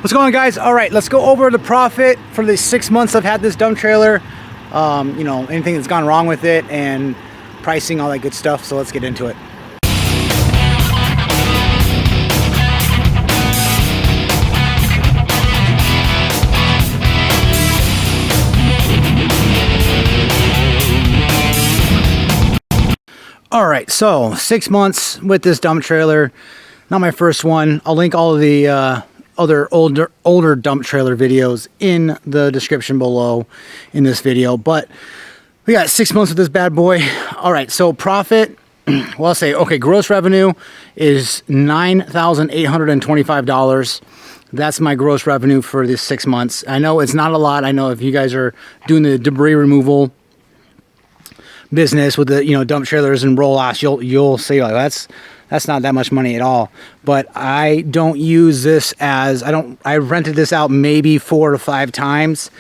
What's going on, guys? All right, let's go over the profit for the 6 months I've had this dump trailer. You know, anything that's gone wrong with it and pricing, all that good stuff. So let's get into it. All right, so 6 months with this dump trailer. Not my first one. I'll link all of the other older dump trailer videos in the description below in this video. But we got 6 months with this bad boy. All right, so profit. Well, I'll say, okay, gross revenue is $9,825. That's my gross revenue for this 6 months. I know it's not a lot. I know if you guys are doing the debris removal business with the dump trailers and roll-offs, you'll say, like, that's not that much money at all. But I don't use this as I rented this out maybe 4 to 5 times,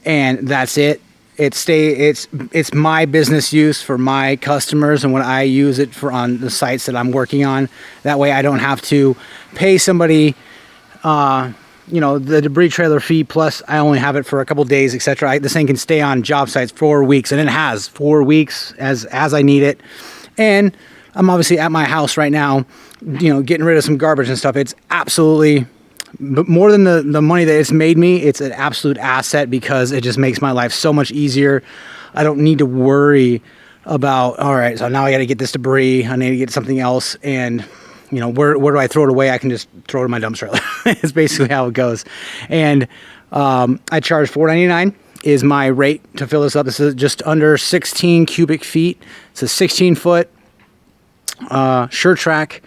and that's it. It's my business use for my customers and when I use it for on the sites that I'm working on. That way I don't have to pay somebody the debris trailer fee, plus I only have it for a couple days, etc. This thing can stay on job sites 4 weeks, and it has 4 weeks as I need it. And I'm obviously at my house right now, getting rid of some garbage and stuff. It's absolutely, more than the money that it's made me, it's an absolute asset because it just makes my life so much easier. I don't need to worry about, all right, so now I got to get this debris, I need to get something else, and where do I throw it away? I can just throw it in my dump trailer. It's basically how it goes. And I charge $4.99 is my rate to fill this up. This is just under 16 cubic feet. It's a 16-foot SureTrack,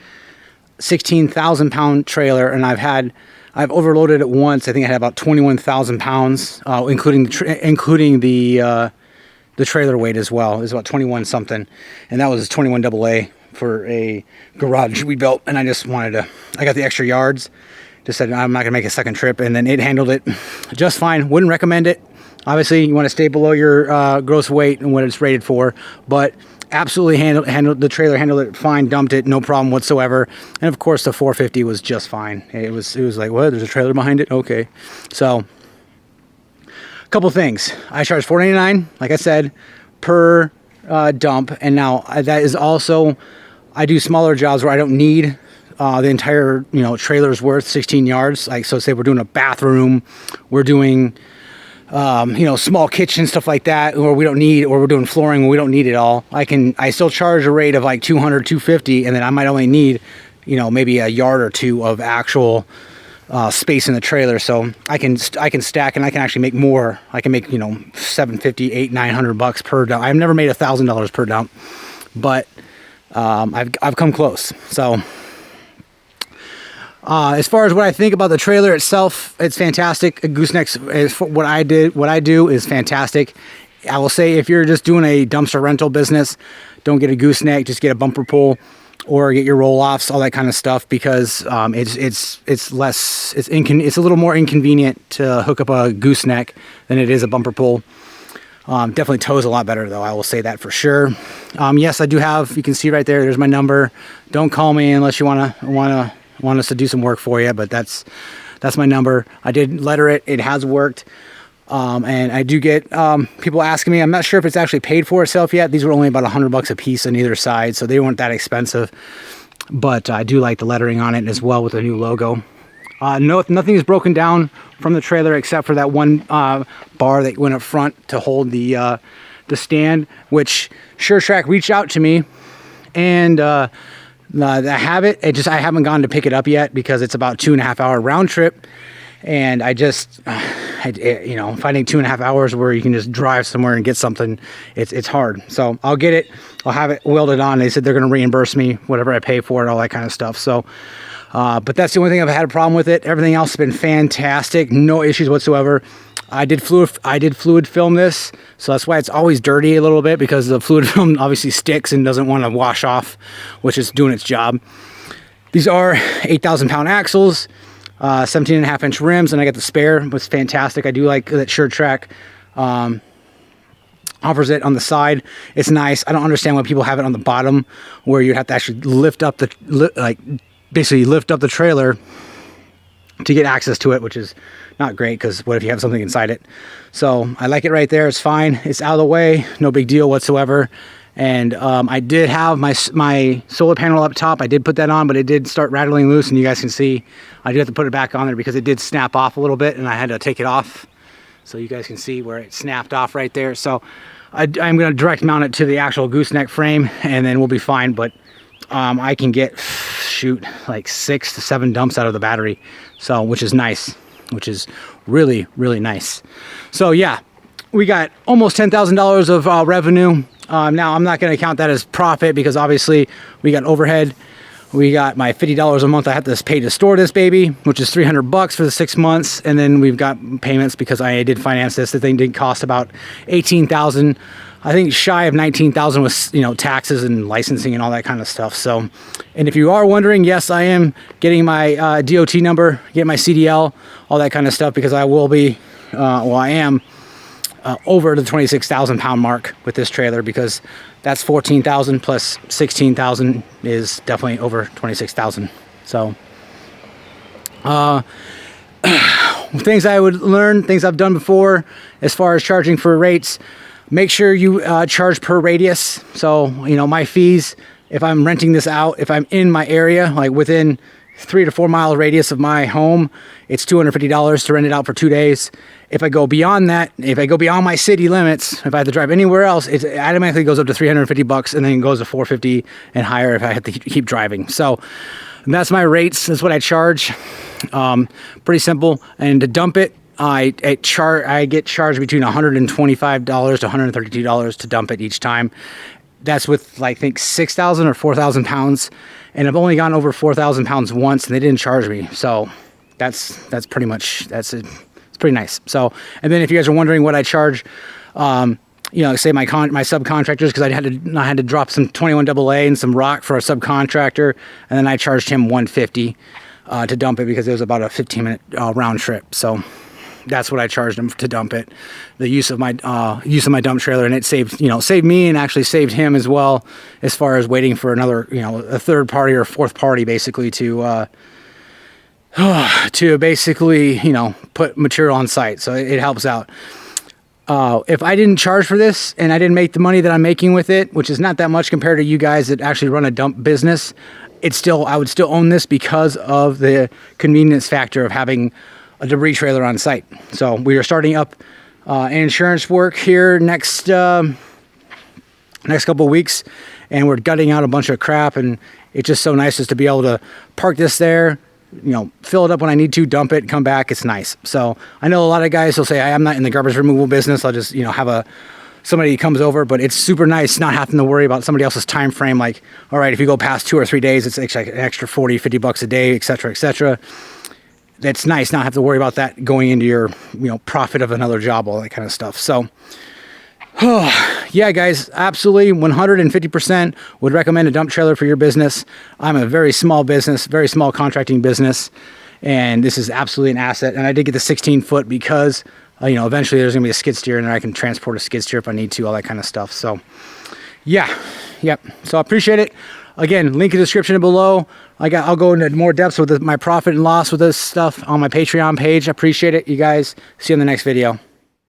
16,000 pound trailer, and I've overloaded it once. I think I had about 21,000 pounds, including the trailer weight as well. It was about 21 something, and that was 21 AA for a garage we built. And I got the extra yards. Just said I'm not gonna make a second trip, and then it handled it just fine. Wouldn't recommend it. Obviously, you want to stay below your gross weight and what it's rated for, but absolutely handled the trailer, handled it fine, dumped it, no problem whatsoever. And of course the 450 was just fine. It was like, what, there's a trailer behind it? Okay. So a couple things. I charge $4.99, like I said, per dump. And now that is also, I do smaller jobs where I don't need the entire trailer's worth, 16 yards. Like, so say we're doing a bathroom, we're doing small kitchen, stuff like that, or we're doing flooring when we don't need it all. I still charge a rate of like 200, 250, and then I might only need, maybe a yard or two of actual space in the trailer. So I can stack, and I can actually make more. I can make, $750, $800, $900 per dump. I've never made $1,000 per dump, but I've come close. So as far as what I think about the trailer itself, it's fantastic. Goosenecks is what I do is fantastic. I will say, if you're just doing a dumpster rental business, don't get a gooseneck, just get a bumper pull or get your roll-offs, all that kind of stuff, because it's a little more inconvenient to hook up a gooseneck than it is a bumper pull. Definitely tows a lot better, though. I will say that for sure. Yes, I do have, you can see right there's my number. Don't call me unless you want us to do some work for you, but that's my number. I did letter it. It has worked. And I do get people asking me. I'm not sure if it's actually paid for itself yet. These were only about $100 a piece on either side, so they weren't that expensive. But I do like the lettering on it as well with the new logo. No, nothing is broken down from the trailer except for that one bar that went up front to hold the stand, which SureTrack reached out to me, and I have it. I haven't gone to pick it up yet because it's about 2.5 hour round trip, and finding 2.5 hours where you can just drive somewhere and get something, it's hard. So I'll get it. I'll have it welded on. They said they're going to reimburse me whatever I pay for it, all that kind of stuff. So, but that's the only thing I've had a problem with it. Everything else has been fantastic. No issues whatsoever. I did fluid film this, so that's why it's always dirty a little bit, because the fluid film obviously sticks and doesn't want to wash off, which is doing its job. These are 8,000 pound axles, 17.5 inch rims, and I got the spare. It was fantastic. I do like that SureTrack offers it on the side. It's nice. I don't understand why people have it on the bottom, where you'd have to actually lift up the trailer to get access to it, which is not great because what if you have something inside it? So I like it right there. It's fine. It's out of the way. No big deal whatsoever. And I did have my solar panel up top. I did put that on, but it did start rattling loose, and you guys can see I did have to put it back on there because it did snap off a little bit, and I had to take it off. So you guys can see where it snapped off right there. So I'm going to direct mount it to the actual gooseneck frame, and then we'll be fine. But I can get, shoot, like 6 to 7 dumps out of the battery. So, which is nice, which is really, really nice. So yeah, we got almost $10,000 of revenue. Now I'm not going to count that as profit because obviously we got overhead. We got my $50 a month I have to pay to store this baby, which is $300 for the 6 months. And then we've got payments because I did finance this. The thing did cost about $18,000. I think shy of $19,000 with, you know, taxes and licensing and all that kind of stuff. So, and if you are wondering, yes, I am getting my DOT number, get my CDL, all that kind of stuff, because I will be, well, I am over the 26,000 pound mark with this trailer, because that's 14,000 plus 16,000 is definitely over 26,000. So, things I would learn, things I've done before as far as charging for rates. Make sure you charge per radius. So, you know, my fees, if I'm renting this out, if I'm in my area, like within 3 to 4 mile radius of my home, it's $250 to rent it out for 2 days. If I go beyond that, if I go beyond my city limits, if I have to drive anywhere else, it automatically goes up to $350 and then goes to $450 and higher if I have to keep driving. So that's my rates. That's what I charge. Pretty simple. And to dump it, I get charged between $125 to $132 to dump it each time. That's with, like, I think 6,000 or 4,000 pounds, and I've only gone over 4,000 pounds once, and they didn't charge me. So that's pretty much, it's pretty nice. So, and then if you guys are wondering what I charge, you know, say my subcontractors, because I had to drop some 21 AA and some rock for a subcontractor, and then I charged him $150 to dump it because it was about a 15-minute round trip. So that's what I charged him to dump it. The use of my dump trailer, and it saved me and actually saved him as well, as far as waiting for another, you know, a third party or fourth party basically to basically, you know, put material on site. So it helps out. If I didn't charge for this and I didn't make the money that I'm making with it, which is not that much compared to you guys that actually run a dump business, I would still own this because of the convenience factor of having a debris trailer on site. So we are starting up insurance work here next couple of weeks, and we're gutting out a bunch of crap, and it's just so nice just to be able to park this there, you know, fill it up when I need to, dump it, come back. It's nice. So I know a lot of guys will say, I'm not in the garbage removal business. I'll just, you know, have somebody comes over, but it's super nice not having to worry about somebody else's time frame. Like, all right, if you go past 2 or 3 days, it's like an extra $40-50 a day, etc., etc. That's nice, not have to worry about that going into your, you know, profit of another job, all that kind of stuff. So, yeah, guys, absolutely 150% would recommend a dump trailer for your business. I'm a very small business, very small contracting business, and this is absolutely an asset. And I did get the 16-foot because, you know, eventually there's going to be a skid steer in there. I can transport a skid steer if I need to, all that kind of stuff. So, yeah, yep. So I appreciate it. Again, link in the description below. I'll go into more depths with my profit and loss with this stuff on my Patreon page. I appreciate it, you guys. See you in the next video.